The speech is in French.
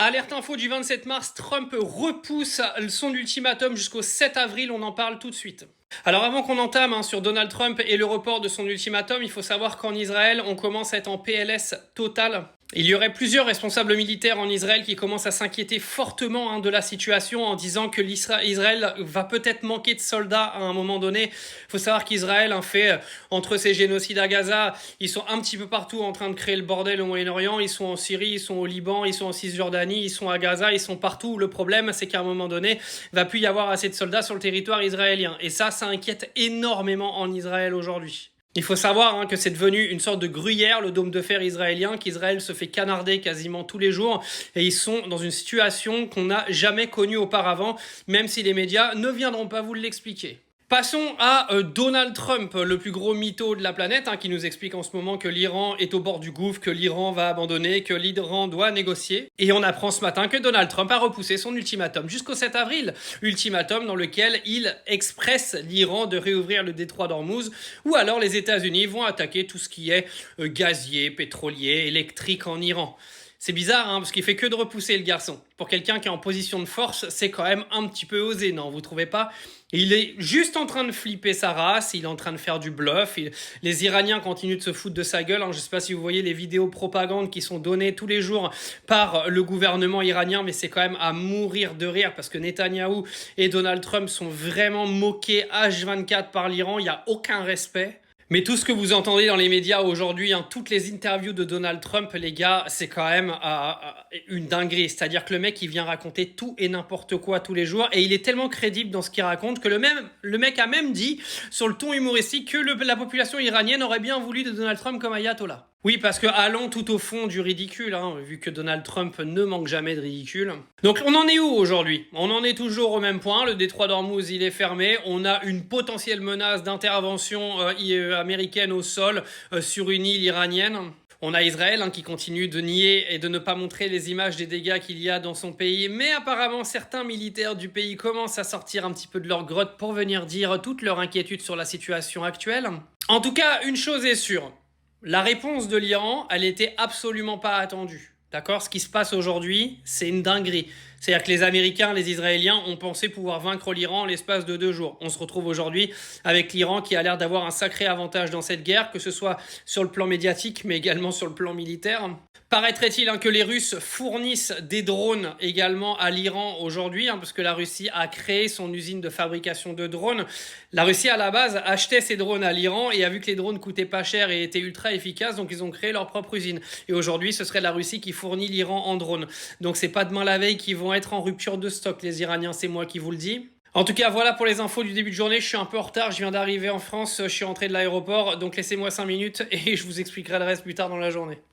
Alerte info du 27 mars, Trump repousse son ultimatum jusqu'au 7 avril, on en parle tout de suite. Alors avant qu'on entame sur Donald Trump et le report de son ultimatum, il faut savoir qu'en Israël, on commence à être en PLS total. Il y aurait plusieurs responsables militaires en Israël qui commencent à s'inquiéter fortement de la situation en disant que Israël va peut-être manquer de soldats à un moment donné. Il faut savoir qu'Israël fait, entre ces génocides à Gaza, ils sont un petit peu partout en train de créer le bordel au Moyen-Orient. Ils sont en Syrie, ils sont au Liban, ils sont en Cisjordanie, ils sont à Gaza, ils sont partout. Le problème, c'est qu'à un moment donné, il va plus y avoir assez de soldats sur le territoire israélien. Et ça inquiète énormément en Israël aujourd'hui. Il faut savoir que c'est devenu une sorte de gruyère, le dôme de fer israélien, qu'Israël se fait canarder quasiment tous les jours. Et ils sont dans une situation qu'on n'a jamais connue auparavant, même si les médias ne viendront pas vous l'expliquer. Passons à Donald Trump, le plus gros mytho de la planète, qui nous explique en ce moment que l'Iran est au bord du gouffre, que l'Iran va abandonner, que l'Iran doit négocier. Et on apprend ce matin que Donald Trump a repoussé son ultimatum jusqu'au 7 avril. Ultimatum dans lequel il expresse l'Iran de réouvrir le détroit d'Ormuz, ou alors les États-Unis vont attaquer tout ce qui est gazier, pétrolier, électrique en Iran. C'est bizarre, parce qu'il fait que de repousser le garçon. Pour quelqu'un qui est en position de force, c'est quand même un petit peu osé, non, vous trouvez pas? Il est juste en train de flipper sa race, il est en train de faire du bluff. Les Iraniens continuent de se foutre de sa gueule. Je ne sais pas si vous voyez les vidéos propagande qui sont données tous les jours par le gouvernement iranien, mais c'est quand même à mourir de rire parce que Netanyahou et Donald Trump sont vraiment moqués H24 par l'Iran. Il n'y a aucun respect. Mais tout ce que vous entendez dans les médias aujourd'hui, toutes les interviews de Donald Trump, les gars, c'est quand même une dinguerie. C'est-à-dire que le mec, il vient raconter tout et n'importe quoi tous les jours. Et il est tellement crédible dans ce qu'il raconte que le mec a même dit, sur le ton humoristique, que la population iranienne aurait bien voulu de Donald Trump comme ayatollah. Oui, parce que allons tout au fond du ridicule, vu que Donald Trump ne manque jamais de ridicule. Donc on en est où aujourd'hui? On en est toujours au même point, le détroit d'Ormuz il est fermé, on a une potentielle menace d'intervention américaine au sol sur une île iranienne. On a Israël qui continue de nier et de ne pas montrer les images des dégâts qu'il y a dans son pays, mais apparemment certains militaires du pays commencent à sortir un petit peu de leur grotte pour venir dire toute leur inquiétude sur la situation actuelle. En tout cas, une chose est sûre. La réponse de l'Iran, elle était absolument pas attendue. D'accord? Ce qui se passe aujourd'hui, c'est une dinguerie. C'est-à-dire que les Américains, les Israéliens ont pensé pouvoir vaincre l'Iran en l'espace de 2 jours. On se retrouve aujourd'hui avec l'Iran qui a l'air d'avoir un sacré avantage dans cette guerre, que ce soit sur le plan médiatique, mais également sur le plan militaire. Paraîtrait-il que les Russes fournissent des drones également à l'Iran aujourd'hui, parce que la Russie a créé son usine de fabrication de drones. La Russie, à la base, achetait ces drones à l'Iran et a vu que les drones coûtaient pas cher et étaient ultra efficaces, donc ils ont créé leur propre usine. Et aujourd'hui, ce serait la Russie qui fournit l'Iran en drones. Donc c'est pas demain la veille qu'ils vont être en rupture de stock, les Iraniens, c'est moi qui vous le dis. En tout cas, voilà pour les infos du début de journée. Je suis un peu en retard, je viens d'arriver en France, je suis rentré de l'aéroport, donc laissez-moi 5 minutes et je vous expliquerai le reste plus tard dans la journée.